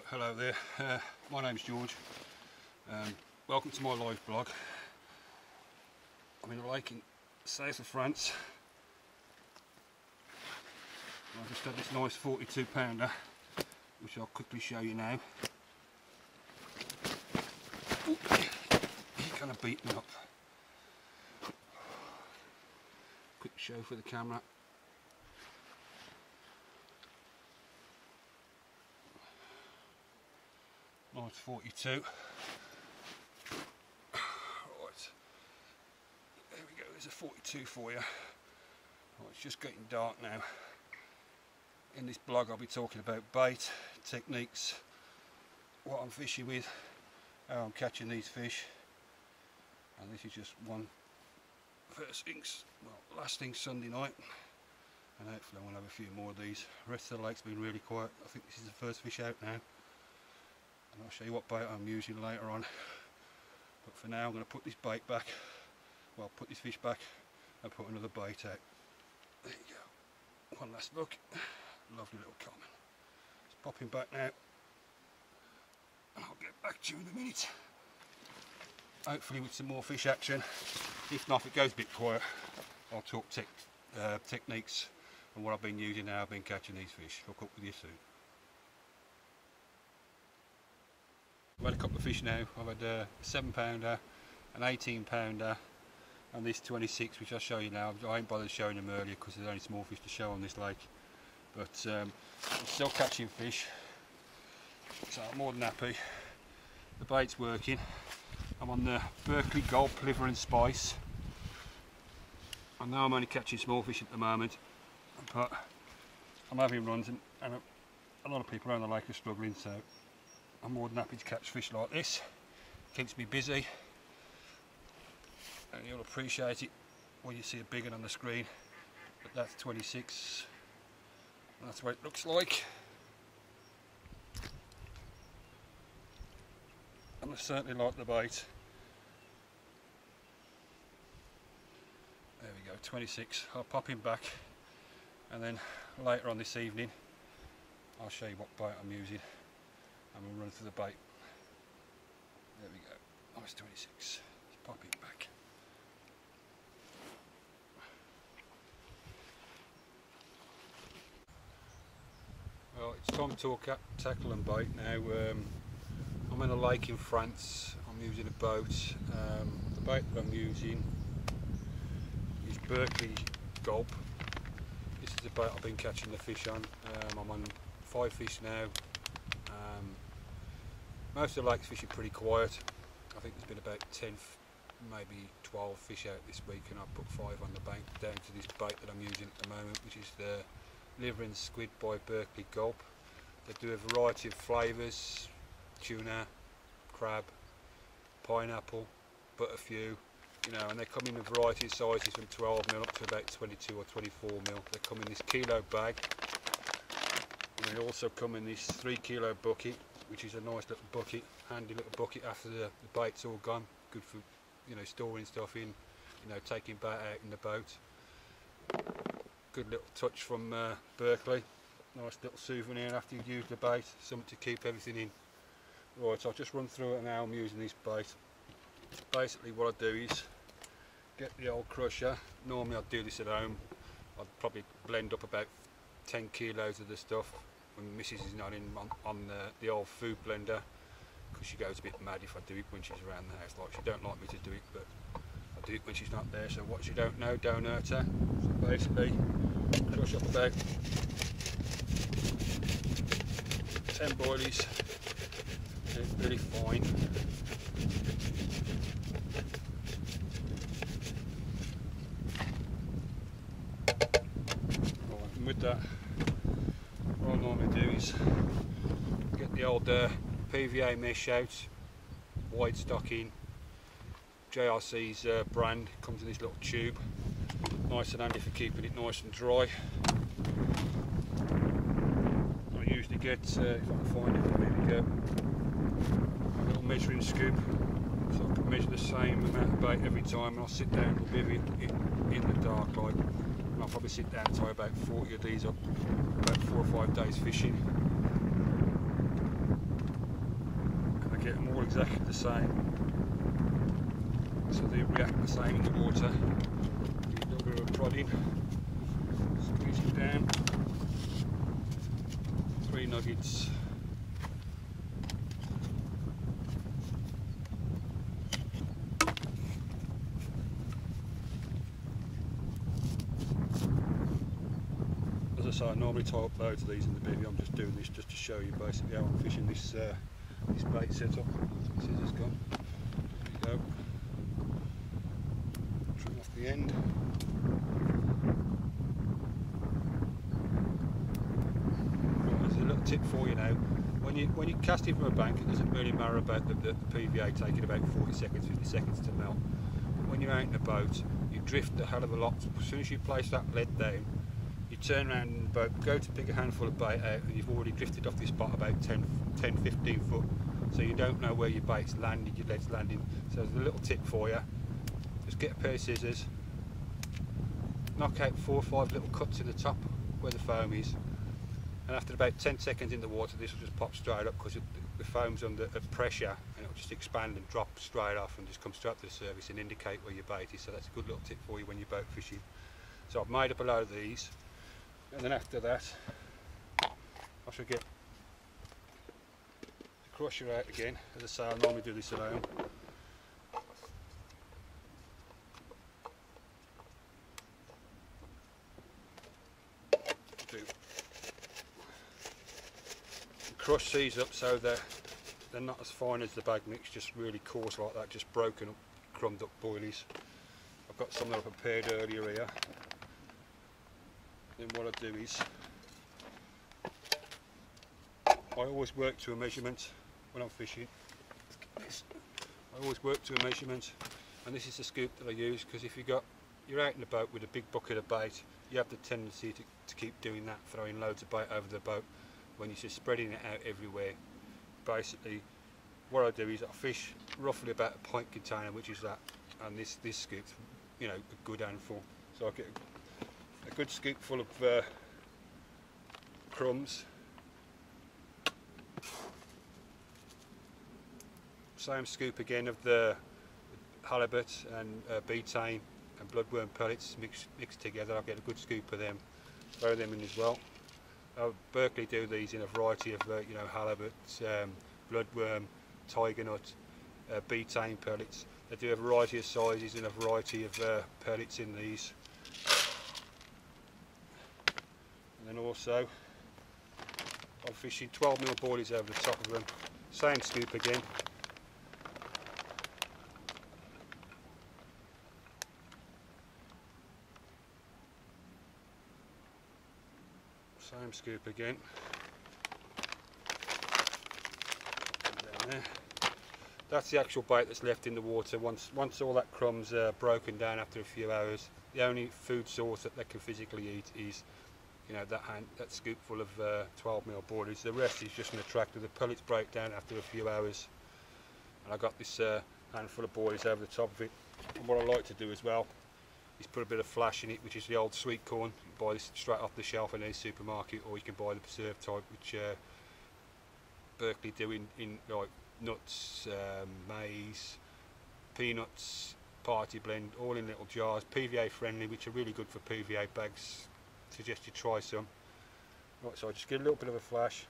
Right, hello there, my name's George. Welcome to my live blog. I'm in a lake in south of France. I just had this nice 42 pounder which I'll quickly show you now. Ooh, he kind of beat me up. Quick show for the camera. Nice 42. Right, there we go, there's a 42 for you. Right, it's just getting dark now. In this blog I'll be talking about bait, techniques, what I'm fishing with, how I'm catching these fish, and this is just one first thing, well, last thing Sunday night, and hopefully I will have a few more of these. The rest of the lake's been really quiet. I think this is the first fish out now, and I'll show you what bait I'm using later on. But for now I'm going to put this bait back, well, put this fish back and put another bait out. There you go, one last look. Lovely little common. It's popping back now, and I'll get back to you in a minute, hopefully with some more fish action. If not, if it goes a bit quiet, I'll talk techniques and what I've been using now. I've been catching these fish. I'll cook with you soon. I've had a couple of fish now. I've had a 7 pounder, an 18 pounder and this 26, which I'll show you now. I ain't bothered showing them earlier because there's only small fish to show on this lake. But I'm still catching fish, so I'm more than happy. The bait's working. I'm on the Berkley Gulp Liver and Spice. I know I'm only catching small fish at the moment, but I'm having runs, and a lot of people around the lake are struggling, so I'm more than happy to catch fish like this. Keeps me busy, and you'll appreciate it when you see a big one on the screen. But that's 26. That's what it looks like. And I certainly like the bait. There we go, 26. I'll pop him back, and then later on this evening I'll show you what bait I'm using, and we'll run through the bait. There we go, nice 26. Let's pop it back. Well, it's time to talk tackle and bait now. I'm in a lake in France. I'm using a boat. The bait that I'm using is Berkley Gulp. This is the bait I've been catching the fish on. I'm on 5 fish now. Most of the lake's fishing pretty quiet. I think there's been about 10, maybe 12 fish out this week, and I've put 5 on the bank down to this bait that I'm using at the moment, which is the Liver and Squid by Berkley Gulp. They do a variety of flavours: tuna, crab, pineapple, but a few, you know, and they come in a variety of sizes from 12mm up to about 22 or 24mm. They come in this kilo bag, and they also come in this 3 kilo bucket, which is a nice little bucket, handy little bucket after the bait's all gone. Good for, you know, storing stuff in, you know, taking bait out in the boat. Good little touch from Berkley. Nice little souvenir after you've used the bait, something to keep everything in. Right, I'll just run through it now. I'm using this bait. Basically what I do is get the old crusher. Normally I'd do this at home. I'd probably blend up about 10 kilos of the stuff when Mrs is not in on the old food blender, because she goes a bit mad if I do it when she's around the house. Like, she don't like me to do it, but I do it when she's not there, so what you don't know, don't hurt her. So basically, crush up about 10 boilies, and it's really fine. Right, and with that, what I normally do is get the old PVA mesh out, wide stocking, JRC's brand. Comes in this little tube, nice and handy for keeping it nice and dry. I usually get, if I can find it, there we go, a little measuring scoop, so I can measure the same amount of bait every time, and I'll sit down a little bit in the dark, like, and I'll probably sit down and tie about 40 of these up, about 4 or 5 days fishing. exactly the same, so they react the same in the water. Give a little bit of prodding, squeeze it down. 3 nuggets. As I say, I normally tie up loads of these in the bivvy. I'm just doing this just to show you basically how I'm fishing this this bait setup. Scissors gone. There we go. Trim off the end. Right, there's a little tip for you now. When you cast it from a bank, it doesn't really matter about the PVA taking about 40 seconds, 50 seconds to melt. But when you're out in a boat, you drift a hell of a lot. As soon as you place that lead down, you turn around in the boat, go to pick a handful of bait out, and you've already drifted off this spot about 10-15 foot. So you don't know where your bait's landed, your lead's landing. So there's a little tip for you. Just get a pair of scissors, knock out 4 or 5 little cuts in the top where the foam is. And after about 10 seconds in the water, this will just pop straight up because the foam's under pressure, and it'll just expand and drop straight off and just come straight up to the surface and indicate where your bait is. So that's a good little tip for you when you're boat fishing. So I've made up a load of these, and then after that I shall get the crusher out again. As I say, I normally do this at home. Crush these up so they're not as fine as the bag mix, just really coarse like that, just broken up, crumbed up boilies. I've got some that I prepared earlier here. Then what I do is I always work to a measurement when I'm fishing. I always work to a measurement, and this is the scoop that I use, because if you're out in the boat with a big bucket of bait, you have the tendency to keep doing that, throwing loads of bait over the boat when you're just spreading it out everywhere. Basically what I do is I fish roughly about a pint container, which is that, and this scoop's, you know, a good handful. So I get a good scoop full of crumbs. Same scoop again of the halibut and betaine and bloodworm pellets mixed together. I'll get a good scoop of them, throw them in as well. Berkeley do these in a variety of you know, halibut, bloodworm, tiger nut, betaine pellets. They do a variety of sizes and a variety of pellets in these. And then also I'm fishing 12mm boilies over the top of them. Same scoop again. Same scoop again. There. That's the actual bait that's left in the water. Once all that crumb's broken down after a few hours, the only food source that they can physically eat is, you know, that scoop full of 12mm boilies. The rest is just an attractor. The pellets break down after a few hours, and I got this handful of boilies over the top of it. And what I like to do as well is put a bit of flash in it, which is the old sweet corn. You can buy this straight off the shelf in any supermarket, or you can buy the preserved type, which Berkeley do in like nuts, maize, peanuts, party blend, all in little jars, PVA friendly, which are really good for PVA bags. Suggest you try some. Right, so I just get a little bit of a flash,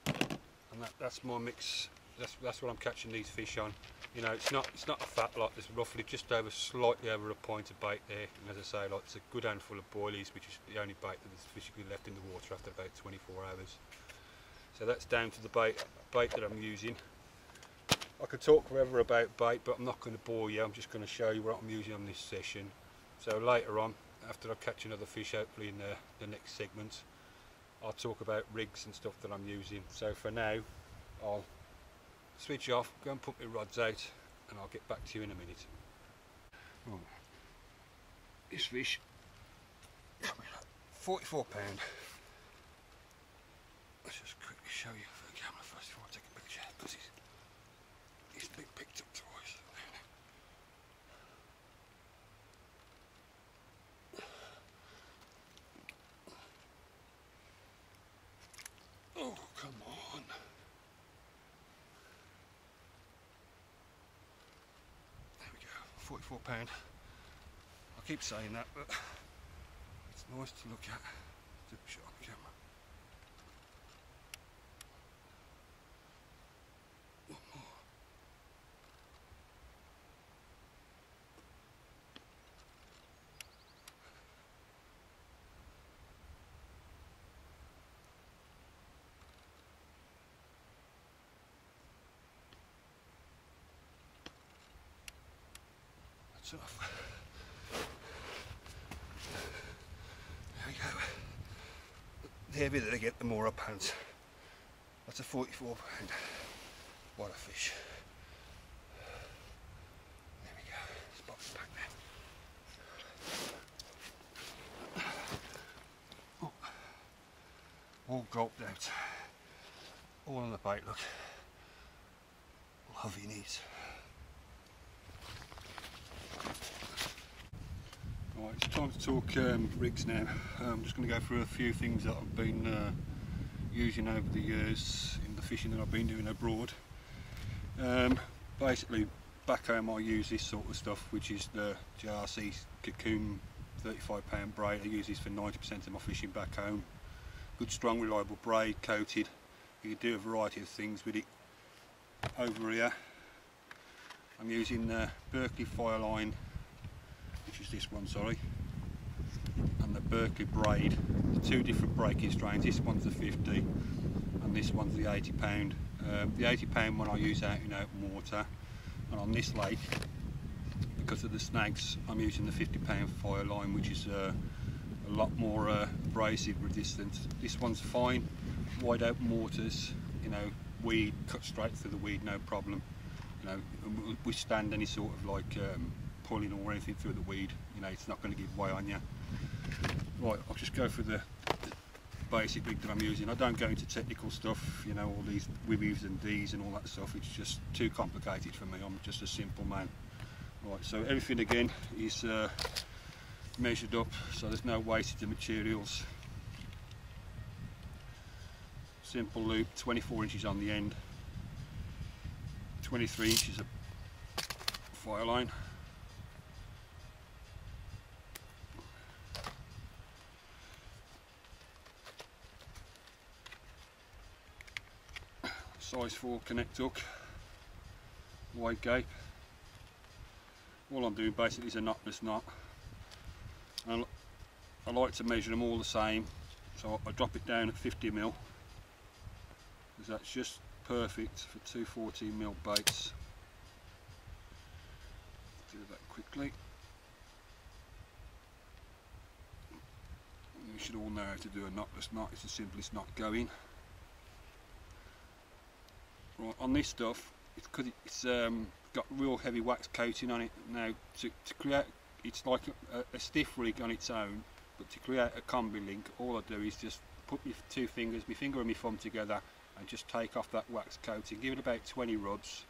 and that's my mix. That's what I'm catching these fish on. You know, it's not a fat lot. There's roughly just over, slightly over a pint of bait there, and as I say, like, it's a good handful of boilies, which is the only bait that is physically left in the water after about 24 hours. So that's down to the bait that I'm using. I could talk forever about bait, but I'm not going to bore you. I'm just going to show you what I'm using on this session. So later on, after I catch another fish, hopefully in the next segment, I'll talk about rigs and stuff that I'm using. So for now, I'll switch off, go and put my rods out, and I'll get back to you in a minute. Oh, this fish, 44 pound. Let's just quickly show you for the camera first before I take a picture, because he's been picked up twice. Oh, come on. 44 pound. I keep saying that, but it's nice to look at. It's a shot on the camera. One more. That's off. There we go. The heavier that I get, the more I pants. That's a 44 pound. What a fish. There we go. Let's pop it back now. Oh. All gulped out. All on the bait, look. Love he needs. Right, it's time to talk rigs now. I'm just going to go through a few things that I've been using over the years in the fishing that I've been doing abroad. Basically, back home I use this sort of stuff, which is the JRC Cocoon 35 pound braid. I use this for 90% of my fishing back home. Good, strong, reliable braid, coated. You can do a variety of things with it. Over here, I'm using the Berkeley Fireline, which is this one, sorry, and the Berkeley braid. The two different breaking strains. This one's the 50 and this one's the 80 pound. The 80 pound one I use out in open water, and on this lake, because of the snags, I'm using the 50 pound Fireline, which is a lot more abrasive resistant. This one's fine, wide open waters, you know, weed, cut straight through the weed, no problem, you know, withstand any sort of like pulling or anything through the weed, you know, it's not going to give way on you. Right, I'll just go through the basic rig that I'm using. I don't go into technical stuff, you know, all these wibbies and D's and all that stuff. It's just too complicated for me. I'm just a simple man. Right, so everything again is measured up, so there's no wastage of materials. Simple loop, 24 inches on the end, 23 inches of Fireline. Size 4 connect hook, wide gape. All I'm doing basically is a knotless knot. And I like to measure them all the same, so I drop it down at 50mm, because that's just perfect for two 14mm baits. Do that quickly. You should all know how to do a knotless knot. It's the simplest knot going. Right, on this stuff, it's because it's got real heavy wax coating on it. Now to create, it's like a stiff rig on its own, but to create a combi link, all I do is just put my two fingers, my finger and my thumb together, and just take off that wax coating. Give it about 20 rubs,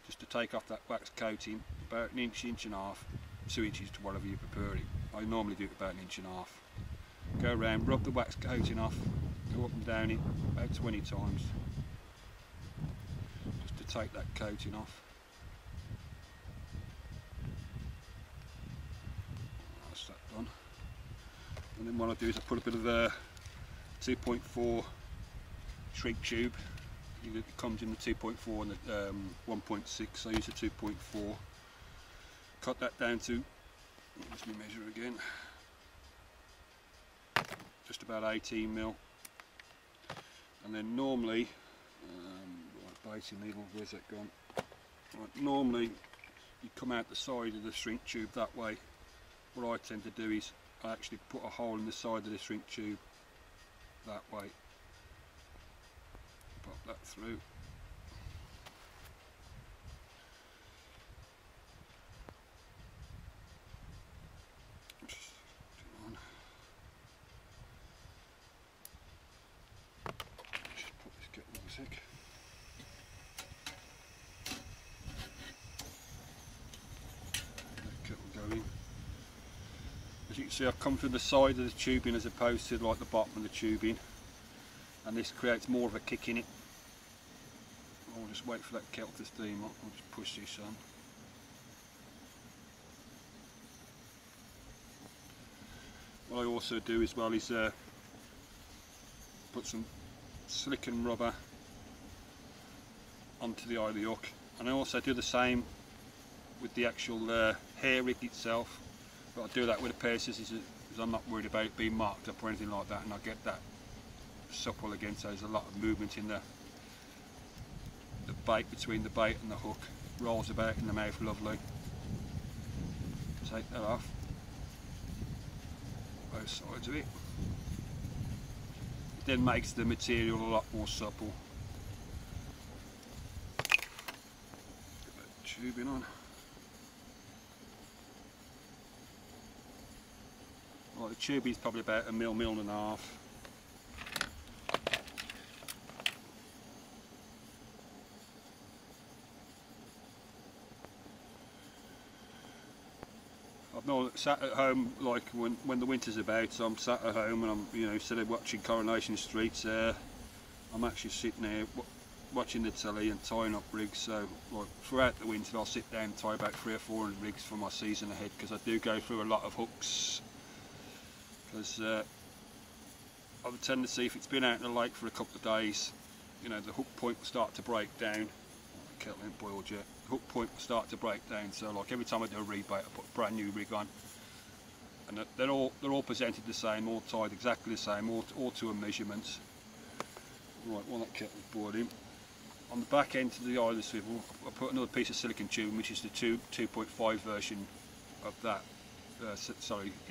just to take off that wax coating, about an inch, inch and a half, 2 inches to whatever you prefer it. I normally do it about an inch and a half. Go around, rub the wax coating off, go up and down it about 20 times. Take that coating off. That's that done. And then what I do is I put a bit of a 2.4 shrink tube. It comes in the 2.4 and the 1.6. I use the 2.4. Cut that down to, let me measure again, just about 18mm. And then normally, baiting needle, where's that gone? Right, normally you come out the side of the shrink tube that way. What I tend to do is I actually put a hole in the side of the shrink tube that way. Pop that through. Just put this kettle on a sec. As you can see, I've come through the side of the tubing as opposed to like the bottom of the tubing, and this creates more of a kick in it. I'll just wait for that kettle to steam up. I'll just push this on. what I also do as well is put some silicone rubber onto the eye of the hook, and I also do the same with the actual hair rig itself, but I do that with a pair of scissors because I'm not worried about it being marked up or anything like that, and I get that supple again, so there's a lot of movement in the bait, between the bait and the hook. Rolls about in the mouth lovely. Take that off, both sides of it. It then makes the material a lot more supple. Get that tubing on. Well, the tubing is probably about a mil and a half. I've not sat at home like when the winter's about, so I'm sat at home and I'm, you know, instead of watching Coronation Street, I'm actually sitting there watching the telly and tying up rigs. So like throughout the winter I'll sit down and tie about 300 or 400 rigs for my season ahead, because I do go through a lot of hooks. Because I have a tendency, if it's been out in the lake for a couple of days, you know, the hook point will start to break down. The kettle ain't boiled yet. The hook point will start to break down, so like every time I do a rebait I put a brand new rig on, and they're all presented the same, all tied exactly the same, all to a measurement. Right, while that kettle's boiling, on the back end of the eye of the swivel I put another piece of silicone tubing, which is the 2.5 version of that.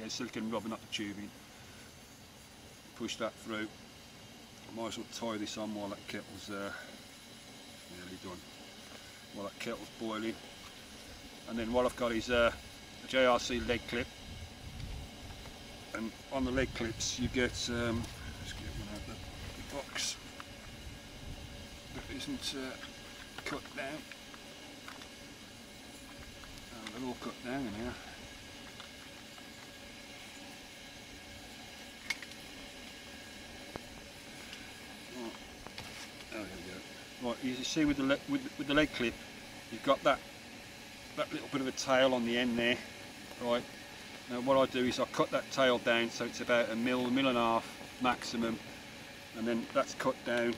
Silicone rubber, not the tubing. Push that through. I might as well tie this on while that kettle's nearly done. While that kettle's boiling. And then what I've got is a JRC leg clip. And on the leg clips you get, let's get one out of the box that isn't cut down. Oh, they're all cut down in here. Right, you see with the leg clip, you've got that little bit of a tail on the end there, right? Now what I do is I cut that tail down so it's about a mil and a half maximum, and then that's cut down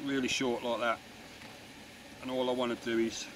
really short like that. And all I want to do is